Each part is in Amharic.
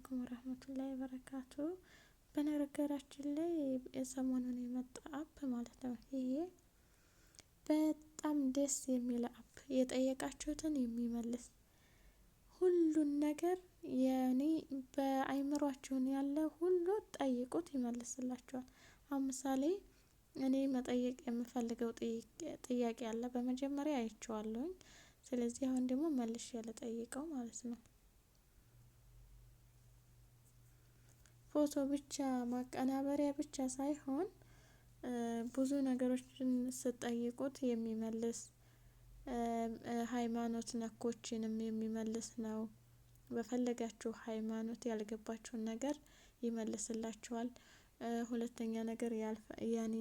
አለይኩም ወራህመቱላሂ ወበረካቱ። በነገራችን ላይ የሰሞኑን የመጣ አፕ ማለት ነው። ይሄ በጣም ደስ የሚል አፕ የጠየቃችሁትን የሚመልስ ሁሉን ነገር ያኔ በአይምሯችሁን ያለ ሁሉ ጠይቁት ይመልስላችኋል። አሁን ምሳሌ እኔ መጠየቅ የምፈልገው ጥያቄ አለ በመጀመሪያ አይቼዋለሁኝ። ስለዚህ አሁን ደግሞ መልሼ ልጠይቀው ማለት ነው። ፎቶ ብቻ ማቀናበሪያ ብቻ ሳይሆን ብዙ ነገሮችን ስትጠይቁት የሚመልስ ሃይማኖት ነኮችንም የሚመልስ ነው። በፈለጋችሁ ሃይማኖት ያልገባችሁን ነገር ይመልስላችኋል። ሁለተኛ ነገር ያኔ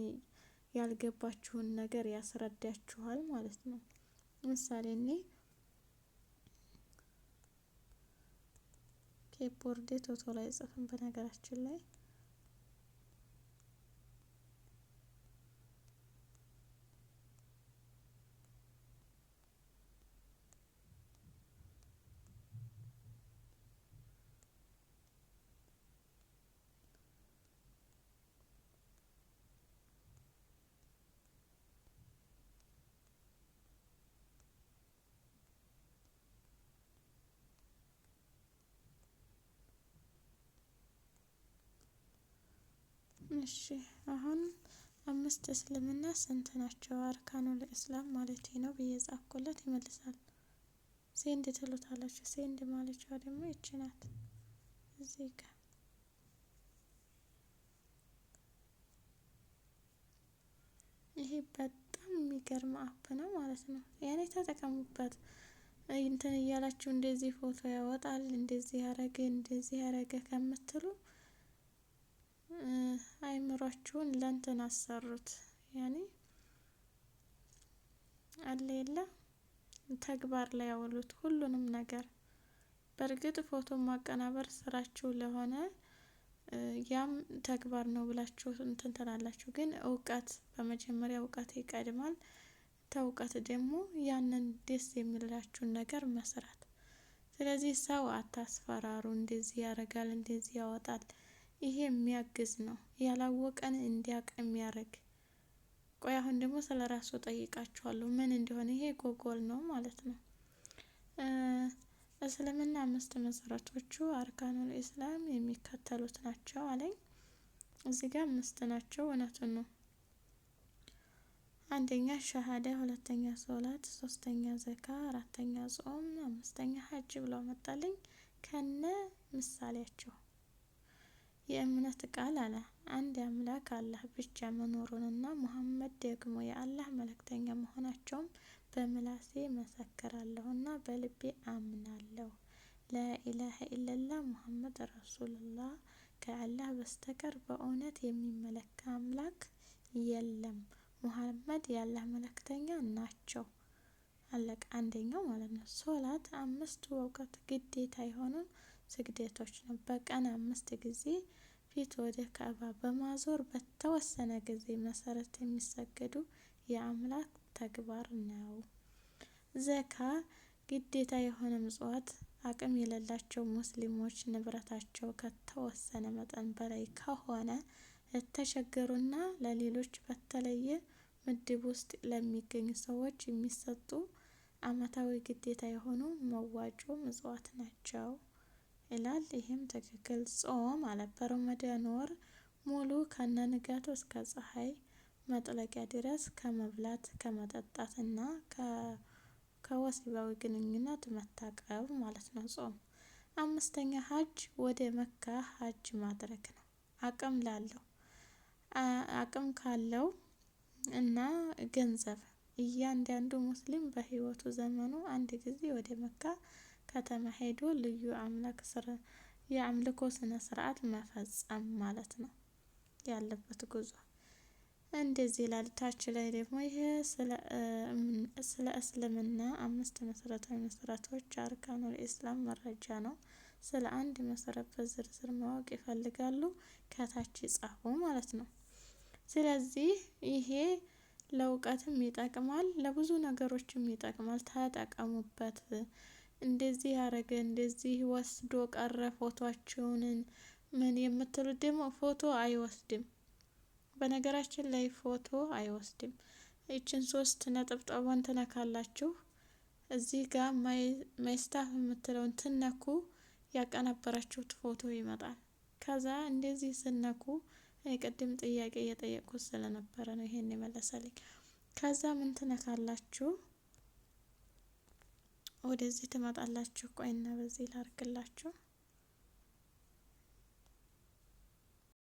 ያልገባችሁን ነገር ያስረዳችኋል ማለት ነው። ምሳሌ እኔ ኬፖርዴ ቶቶሎ አይጽፍም በነገራችን ላይ እሺ አሁን አምስት እስልምና ስንት ናቸው? አርካኑል ኢስላም ማለቴ ነው ብዬ ጻፍኩለት ይመልሳል። ሴንድ ትሉታላችሁ። ሴንድ ማለችዋ ደግሞ ይቺ ናት። እዚህ ጋር ይሄ በጣም የሚገርም አፕ ነው ማለት ነው። ያኔ ተጠቀሙበት። እንትን እያላችሁ እንደዚህ ፎቶ ያወጣል እንደዚህ ያረገ እንደዚህ ያረገ ከምትሉ አይምሯችሁን ለእንትን አሰሩት። ያኔ አለ የለ ተግባር ላይ ያውሉት ሁሉንም ነገር። በእርግጥ ፎቶ ማቀናበር ስራችሁ ለሆነ ያም ተግባር ነው ብላችሁ እንትን ትላላችሁ። ግን እውቀት በመጀመሪያ እውቀት ይቀድማል። ተውቀት ደግሞ ያንን ደስ የሚላችሁን ነገር መስራት። ስለዚህ ሰው አታስፈራሩ። እንደዚህ ያረጋል እንደዚህ ያወጣል። ይሄ የሚያግዝ ነው። ያላወቀን እንዲያውቅ የሚያደርግ። ቆይ አሁን ደግሞ ስለራሱ ጠይቃችኋለሁ ምን እንደሆነ። ይሄ ጎግል ነው ማለት ነው። እስልምና አምስት መሰረቶቹ አርካኑል ኢስላም የሚከተሉት ናቸው አለኝ። እዚህ ጋር አምስት ናቸው። እውነቱን ነው። አንደኛ ሸሃዳ፣ ሁለተኛ ሶላት፣ ሶስተኛ ዘካ፣ አራተኛ ጾም፣ አምስተኛ ሀጅ ብሎ መጣልኝ ከነ ምሳሌያቸው። የእምነት ቃል አለ አንድ አምላክ አላህ ብቻ መኖሩንና ሙሐመድ ደግሞ የአላህ መልእክተኛ መሆናቸውን በምላሴ መሰክራለሁና በልቤ አምናለሁ። ላኢላሀ ኢለላህ ሙሐመድ ረሱሉላህ ከአላህ በስተቀር በእውነት የሚመለክ አምላክ የለም። ሙሐመድ የአላህ መልእክተኛ ናቸው። አለቀ። አንደኛው ማለት ነው። ሶላት አምስቱ ወቅት ግዴታ የሆኑ ስግደቶች ነው። በቀን 5 ጊዜ ፊት ወደ ካዕባ በማዞር በተወሰነ ጊዜ መሰረት የሚሰገዱ የአምላክ ተግባር ነው። ዘካ ግዴታ የሆነ ምጽዋት አቅም የሌላቸው ሙስሊሞች ንብረታቸው ከተወሰነ መጠን በላይ ከሆነ ለተቸገሩና ለሌሎች በተለየ ምድብ ውስጥ ለሚገኙ ሰዎች የሚሰጡ አመታዊ ግዴታ የሆኑ መዋጮ ምጽዋት ናቸው ይላል። ይህም ትክክል። ጾም አለ በረመዳን ወር ሙሉ ከነንጋቱ እስከ ፀሐይ መጥለቂያ ድረስ ከመብላት ከመጠጣት እና ከወሲባዊ ግንኙነት መታቀብ ማለት ነው ጾም። አምስተኛ ሀጅ ወደ መካ ሀጅ ማድረግ ነው። አቅም ካለው እና ገንዘብ እያንዳንዱ ሙስሊም በህይወቱ ዘመኑ አንድ ጊዜ ወደ መካ ከተማ ሄዶ ልዩ የአምልኮ ስነ ስርዓት መፈጸም ማለት ነው ያለበት ጉዞ። እንደዚህ ይላል። ታች ላይ ደግሞ ይሄ ስለ እስልምና አምስት መሰረታዊ መሰረቶች አርካኑል ኢስላም መረጃ ነው። ስለ አንድ መሰረት በዝርዝር ማወቅ ይፈልጋሉ ከታች ይጻፉ ማለት ነው። ስለዚህ ይሄ ለእውቀትም ይጠቅማል ለብዙ ነገሮችም ይጠቅማል። ተጠቀሙበት። እንደዚህ ያረገ እንደዚህ ወስዶ ቀረ ፎቶአቸውን ምን የምትሉት ደግሞ ፎቶ አይወስድም። በነገራችን ላይ ፎቶ አይወስድም። ይችን 3 ነጠብጣቧን ትነካላችሁ። እዚህ ጋር ማይስታፍ የምትለውን ትነኩ፣ ያቀናበራችሁት ፎቶ ይመጣል። ከዛ እንደዚህ ስነኩ እኔ ቅድም ጥያቄ እየጠየቅኩት ስለነበረ ነው ይሄን የመለሰልኝ። ከዛ ምን ትነካላችሁ? ወደዚህ ትመጣላችሁ። ቆይና በዚህ ላርግላችሁ።